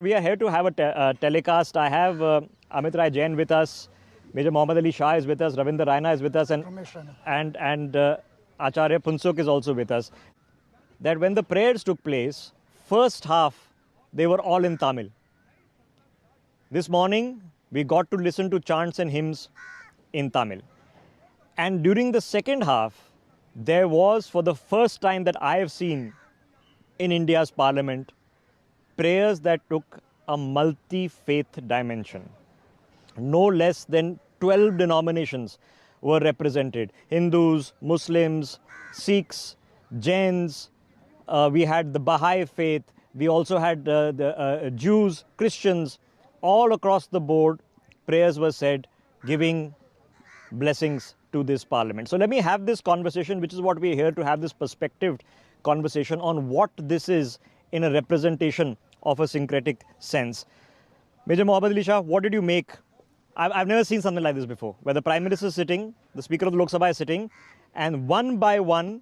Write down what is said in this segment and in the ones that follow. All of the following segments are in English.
We are here to have a telecast. I have Amit Rai Jain with us, Major Mohammed Ali Shah is with us, Ravinder Raina is with us, and Acharya Punsuk is also with us. That when the prayers took place, first half, they were all in Tamil. This morning, we got to listen to chants and hymns in Tamil. And during the second half, there was, for the first time that I have seen in India's parliament, prayers that took a multi-faith dimension. No less than 12 denominations were represented. Hindus, Muslims, Sikhs, Jains, we had the Baha'i faith, we also had the Jews, Christians, all across the board, prayers were said, giving blessings to this parliament. So let me have this conversation, which is what we're here to have, this perspective conversation on what this is in a representation of a syncretic sense. Major Mohammed Ali Shah, what did you make? I've never seen something like this before, where the Prime Minister is sitting, the Speaker of the Lok Sabha is sitting, and one by one,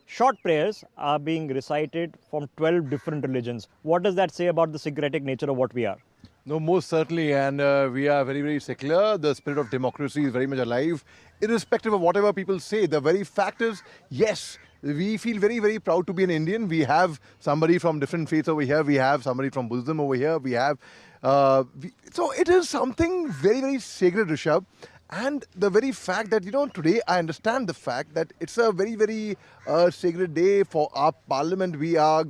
short prayers are being recited from 12 different religions. What does that say about the syncretic nature of what we are? No, most certainly, and we are very, very secular. The spirit of democracy is very much alive, irrespective of whatever people say. The very fact is, yes, we feel very, very proud to be an Indian. We have somebody from different faiths over here. We have somebody from Buddhism over here. We have, so it is something very, very sacred, Rishabh. And the very fact that, today I understand the fact that it's a very, very sacred day for our parliament. We are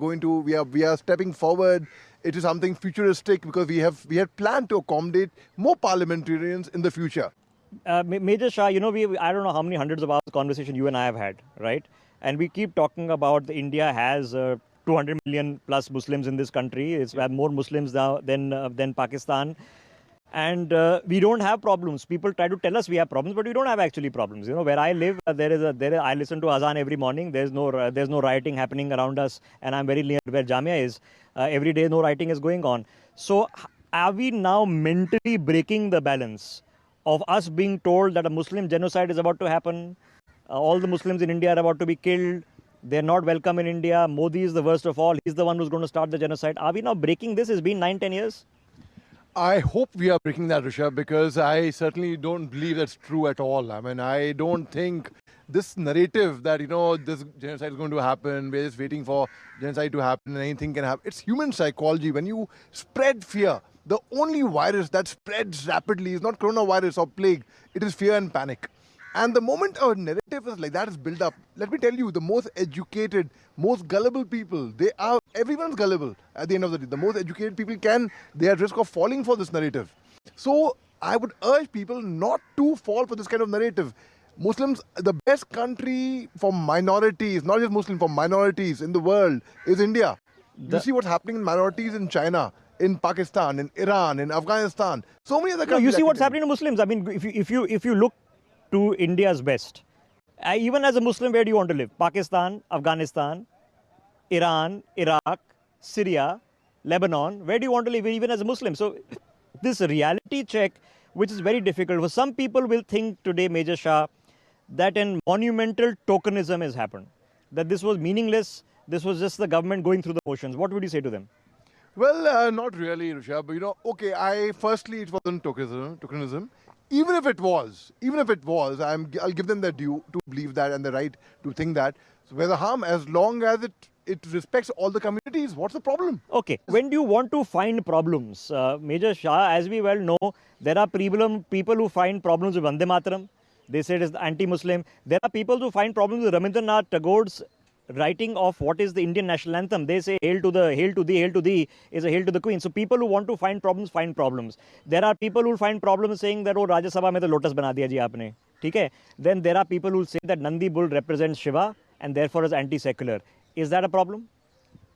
stepping forward. It is something futuristic because we had planned to accommodate more parliamentarians in the future. Major Shah, I don't know how many hundreds of hours of conversation you and I have had, right? And we keep talking about India has 200 million plus Muslims in this country. It's had more Muslims now than Pakistan. And we don't have problems. People try to tell us we have problems, but we don't have actually problems. Where I live, I listen to Azan every morning. There's no rioting happening around us, and I'm very near where Jamia is. Every day, no rioting is going on. So, are we now mentally breaking the balance of us being told that a Muslim genocide is about to happen? All the Muslims in India are about to be killed. They're not welcome in India. Modi is the worst of all. He's the one who's going to start the genocide. Are we now breaking this? It's been 9-10 years. I hope we are breaking that, Rishabh, because I certainly don't believe that's true at all. I mean, I don't think this narrative that, this genocide is going to happen, we're just waiting for genocide to happen and anything can happen. It's human psychology. When you spread fear, the only virus that spreads rapidly is not coronavirus or plague. It is fear and panic. And the moment a narrative is like that is built up, let me tell you, the most educated, most gullible people, everyone's gullible at the end of the day. The most educated people they are at risk of falling for this narrative. So I would urge people not to fall for this kind of narrative. Muslims, the best country for minorities, not just Muslims, for minorities in the world is India. You see what's happening in minorities in China, in Pakistan, in Iran, in Afghanistan, so many other countries. You see what's happening to Muslims. I mean, if you look to India's best, even as a Muslim, where do you want to live? Pakistan, Afghanistan, Iran, Iraq, Syria, Lebanon. Where do you want to live even as a Muslim? So this reality check, which is very difficult. For some people will think today, Major Shah, that a monumental tokenism has happened. That this was meaningless. This was just the government going through the motions. What would you say to them? Well, not really, Rishabh. But firstly, it wasn't tokenism. Even if it was, I'll give them the due to believe that and the right to think that. So where's the harm? As long as it respects all the communities, what's the problem? Okay. When do you want to find problems? Major Shah, as we well know, there are people who find problems with Vande Mataram. They say it is anti-Muslim. There are people who find problems with Rabindranath Tagore's writing of what is the Indian national anthem. They say hail to thee is a hail to the queen. So people who want to find problems find problems. There are people who find problems saying that Rajya Sabha mein to lotus bana diya ji aapne. Okay? Then there are people who say that Nandi bull represents Shiva and therefore is anti-secular. Is that a problem?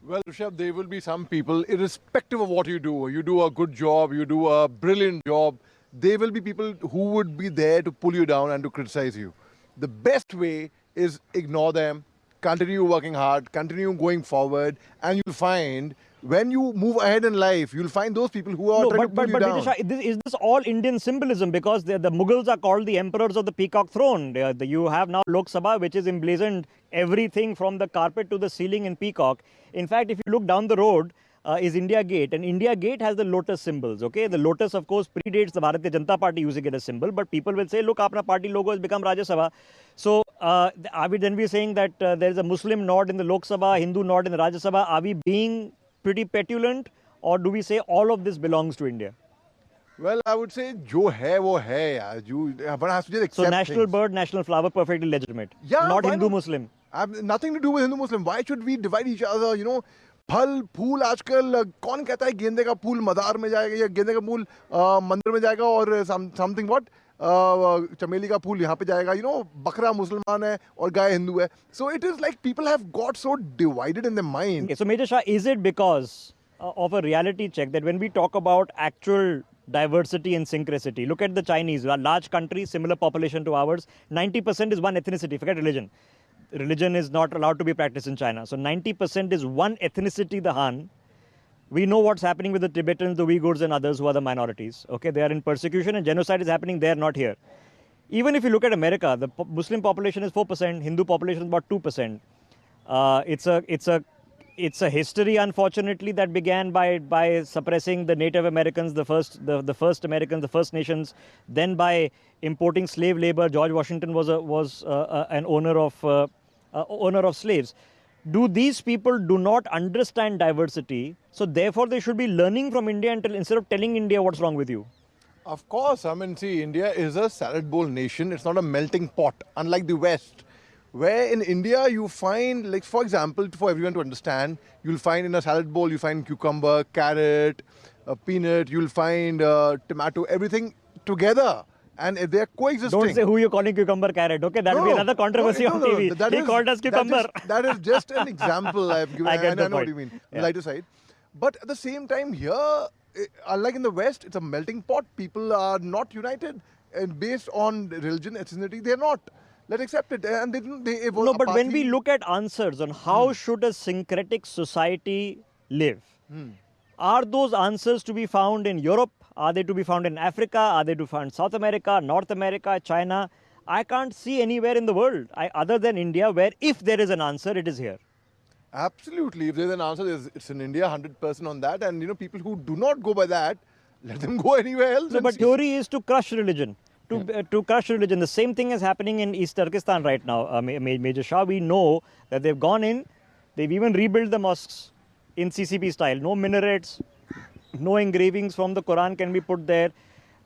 Well, Rishabh, there will be some people, irrespective of what you do a good job, you do a brilliant job, there will be people who would be there to pull you down and to criticize you. The best way is ignore them, continue working hard, continue going forward, and you'll find when you move ahead in life, you'll find those people who are trying to pull you down. But is this all Indian symbolism? Because the Mughals are called the emperors of the peacock throne. You have now Lok Sabha, which is emblazoned everything from the carpet to the ceiling in peacock. In fact, if you look down the road, is India Gate. And India Gate has the lotus symbols, okay? The lotus, of course, predates the Bharatiya Janata Party using it as symbol, but people will say, look, our party logo has become Rajya Sabha. So are we then saying that there is a Muslim nod in the Lok Sabha, Hindu nod in the Rajya Sabha? Are we being pretty petulant, or do we say all of this belongs to India? Well, I would say, jo hai wo hai, yaar. One has to just accept So national things. bird, national flower, perfectly legitimate. Yeah, not why Hindu not? Muslim. I have nothing to do with Hindu Muslim. Why should we divide each other? You know, फल फूल आजकल कौन कहता है गेंदे का फूल मदार में जाएगा या गेंदे का फूल मंदिर में जाएगा और समथिंग व्हाट चमेली का फूल यहाँ पे जाएगा. You know, बकरा मुसलमान है और गाय हिंदू है. So it is like people have got so divided in their mind. Okay, so Major Shah, is it because of a reality check that when we talk about actual diversity and syncreticity, look at the Chinese, a large country, similar population to ours, 90% is one ethnicity, forget religion. Religion is not allowed to be practiced in China. So 90% is one ethnicity, the Han. We know what's happening with the Tibetans, the Uyghurs and others who are the minorities. Okay, they are in persecution and genocide is happening there, not here. Even if you look at America, the Muslim population is 4%, Hindu population is about 2%. It's a history, unfortunately, that began by suppressing the Native Americans, the first Americans, the First Nations, then by importing slave labor. George Washington was an owner of slaves. Do these people do not understand diversity? So therefore, they should be learning from India instead of telling India what's wrong with you. Of course, I mean, see, India is a salad bowl nation. It's not a melting pot, unlike the West. Where in India you find, like for example, for everyone to understand, you'll find in a salad bowl, you find cucumber, carrot, peanut, you'll find tomato, everything together. And they're coexisting. Don't say who you're calling cucumber carrot, okay? That will be another controversy on TV. He called us cucumber. That is just an example I've given. I get the know point. what you mean. Yeah. The lighter side. But at the same time here, unlike in the West, it's a melting pot. People are not united. And based on religion, ethnicity, they're not. Let's accept it. And they evolve. No, but when we look at answers on how should a syncretic society live, are those answers to be found in Europe? Are they to be found in Africa? Are they to be found in South America, North America, China? I can't see anywhere in the world other than India where if there is an answer, it is here. Absolutely. If there's an answer, it's in India, 100% on that. And, you know, people who do not go by that, let them go anywhere else. No, but theory is to crush religion. To crush religion. The same thing is happening in East Turkestan right now. Major Shah, we know that they've gone in, they've even rebuilt the mosques in CCP style. No minarets, no engravings from the Quran can be put there.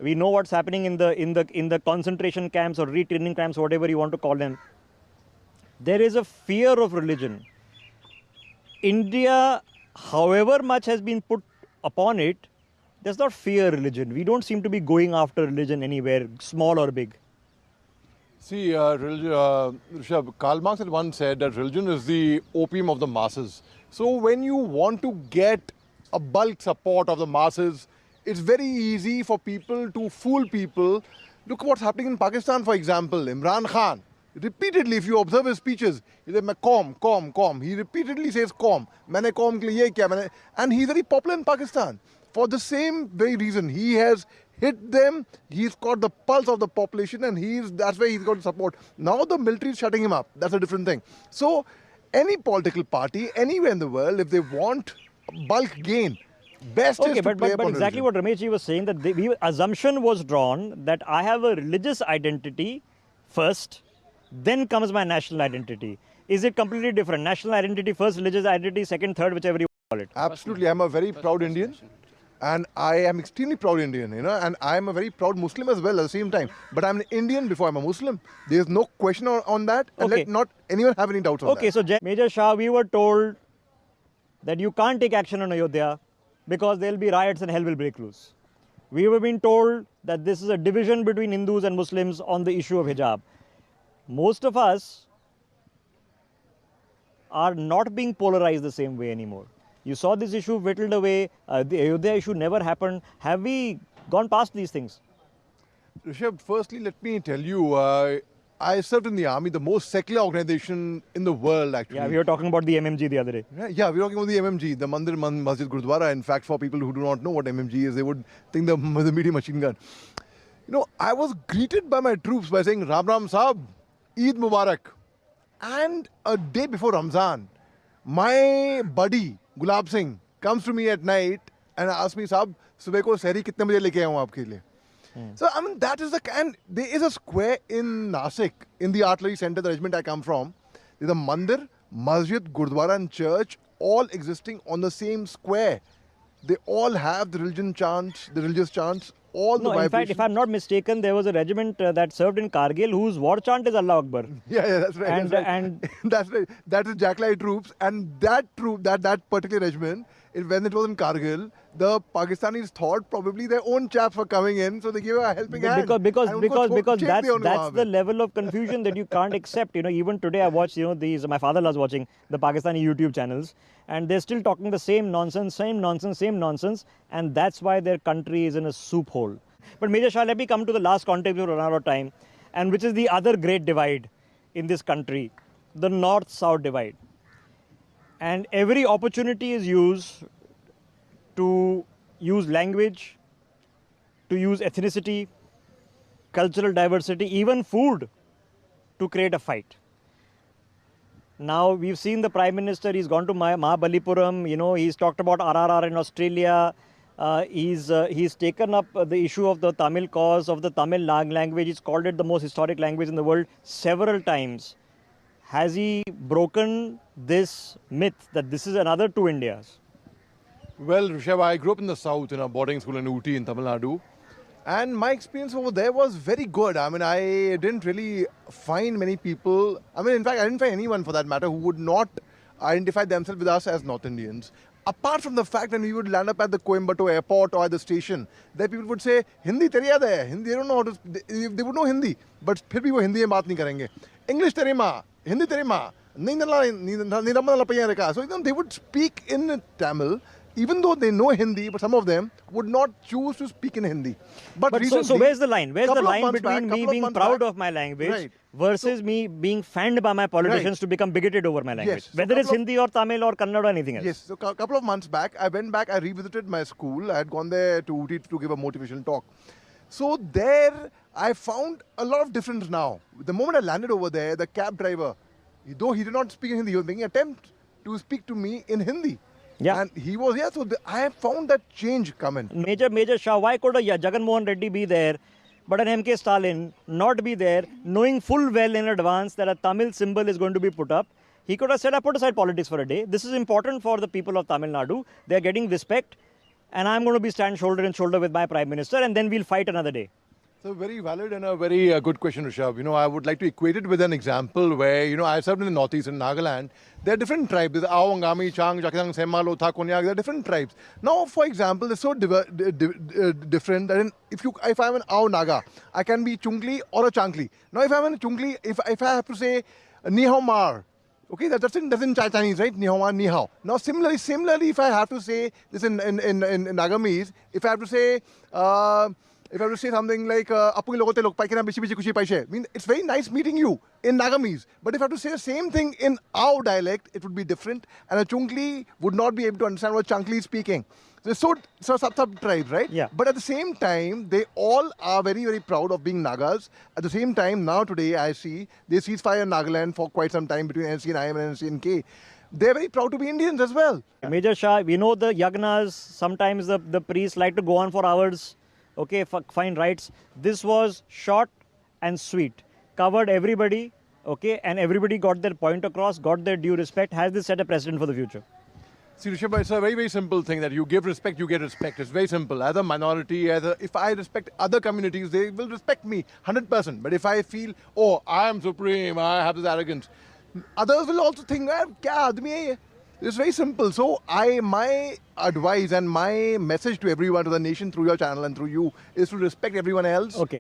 We know what's happening in the concentration camps or retraining camps, whatever you want to call them. There is a fear of religion. India, however much has been put upon it, does not fear religion. We don't seem to be going after religion anywhere, small or big. See, Rishabh, Karl Marx had once said that religion is the opium of the masses. So when you want to get a bulk support of the masses, it's very easy for people to fool people. Look what's happening in Pakistan, for example. Imran Khan, repeatedly, if you observe his speeches, he says, "Qom." He repeatedly says, "Qom." Maine qom ke liye ye kiya? And he's very popular in Pakistan. For the same very reason, he has hit them, he's got the pulse of the population, and that's why he's got support. Now the military is shutting him up. That's a different thing. So any political party, anywhere in the world, if they want bulk gain, best is to play but upon exactly religion. what Ramesh ji was saying, that the assumption was drawn that I have a religious identity first, then comes my national identity. Is it completely different? National identity first, religious identity second, third, whichever you call it. Absolutely. I'm a very proud Indian. And I am extremely proud Indian, you know, and I am a very proud Muslim as well at the same time. But I'm an Indian before I'm a Muslim. There's no question on that. And Okay. let not anyone have any doubts on that. Okay, so Major Shah, we were told that you can't take action on Ayodhya because there'll be riots and hell will break loose. We were being told that this is a division between Hindus and Muslims on the issue of hijab. Most of us are not being polarized the same way anymore. You saw this issue whittled away, the Ayodhya issue never happened. Have we gone past these things? Rishabh, firstly, let me tell you, I served in the army, the most secular organization in the world, actually. Yeah, we were talking about the MMG the other day. Yeah, we're talking about the MMG, the Mandir Masjid Gurdwara. In fact, for people who do not know what MMG is, they would think the media machine gun. You know, I was greeted by my troops by saying, Ram Ram Saab, Eid Mubarak. And a day before Ramzan, my buddy, Gulab Singh, comes to me at night and asks me, "Sab, subah ko sehri kitne baje leke aaya hu aapke liye?" So, I mean, that is and there is a square in Nasik, in the artillery center, the regiment I come from. There's a mandir, masjid, gurdwara and church all existing on the same square. They all have the religious chants, all the vibrations. In fact, if I'm not mistaken, there was a regiment that served in Kargil whose war chant is Allah Akbar. Yeah, that's right. And, that's right. and that's right. That is Jacklai troops, and that troop, that particular regiment, when it was in Kargil, the Pakistanis thought probably their own chaps were coming in, so they gave a helping hand. Because that's the level of confusion that you can't accept. Even today I watch, my father loves watching the Pakistani YouTube channels, and they're still talking the same nonsense, and that's why their country is in a soup hole. But Major Shah, let me come to the last context, we run out of time, and which is the other great divide in this country, the North-South divide. And every opportunity is used to use language, to use ethnicity, cultural diversity, even food, to create a fight. Now, we've seen the Prime Minister, he's gone to Mahabalipuram, he's talked about RRR in Australia, he's taken up the issue of the Tamil cause, of the Tamil language, he's called it the most historic language in the world several times. Has he broken this myth that this is another two Indias? Well, Rishabh, I grew up in the south in a boarding school in Ooty in Tamil Nadu. And my experience over there was very good. I mean, I didn't really find many people. I mean, in fact, I didn't find anyone for that matter who would not identify themselves with us as North Indians. Apart from the fact that we would land up at the Coimbatore airport or at the station, that people would say, Hindi tere yaad hai. Hindi, they don't know how to, they would know Hindi, but phir bhi wo Hindi mein baat nahi karenge. English tere ma, Hindi tere ma, so they would speak in Tamil, even though they know Hindi, but some of them would not choose to speak in Hindi. But so where's the line? Where's the line between me being proud of my language versus me being fanned by my politicians to become bigoted over my language? Yes. Whether it's Hindi or Tamil or Kannada or anything else. Yes, so a couple of months back, I went back, I revisited my school. I had gone there to Ooty to give a motivational talk. So there, I found a lot of difference now. The moment I landed over there, the cab driver, though he did not speak in Hindi, he was making an attempt to speak to me in Hindi. Yeah. And he was, so I have found that change coming. Major Shah, why could a Jagan Mohan Reddy be there, but an M.K. Stalin not be there, knowing full well in advance that a Tamil symbol is going to be put up? He could have said, I put aside politics for a day. This is important for the people of Tamil Nadu. They are getting respect, and I'm going to stand shoulder and shoulder with my Prime Minister, and then we'll fight another day. So very valid and a very good question, Rishabh. I would like to equate it with an example where, I served in the Northeast, in Nagaland. There are different tribes. There's Ao, Angami, Chang, Jakisang, Sema, Lotha, Konyak. There are different tribes. Now, for example, they're so different that if I'm an Ao Naga, I can be Chungli or a Chankli. Now, if I'm in Chungli, if I have to say Ni Hao Mar, okay, that's in Chinese, right? Ni Hao Mar, Ni Hao. Now, similarly, if I have to say this in Nagamese, if I have to say something like Apu logote lok paikena bichi bichi kushi paishe, I mean, it's very nice meeting you in Nagamese. But if I have to say the same thing in our dialect, it would be different, and a Chungli would not be able to understand what Chankli is speaking. So sub tribes, right? Yeah. But at the same time, they all are very, very proud of being Nagas. At the same time, now today I see they ceasefire in Nagaland for quite some time between NC and IM and NC and K. They're very proud to be Indians as well. Major Shah, we know the yagnas, sometimes the priests like to go on for hours. Okay, find rights. This was short and sweet. Covered everybody, okay, and everybody got their point across, got their due respect. Has this set a precedent for the future? See, Rishabh, it's a very, very simple thing that you give respect, you get respect. It's very simple. As a minority, if I respect other communities, they will respect me 100%. But if I feel, oh, I am supreme, I have this arrogance, others will also think, kya aadmi hai ye? It's very simple. So my advice and my message to everyone, to the nation through your channel and through you, is to respect everyone else. Okay.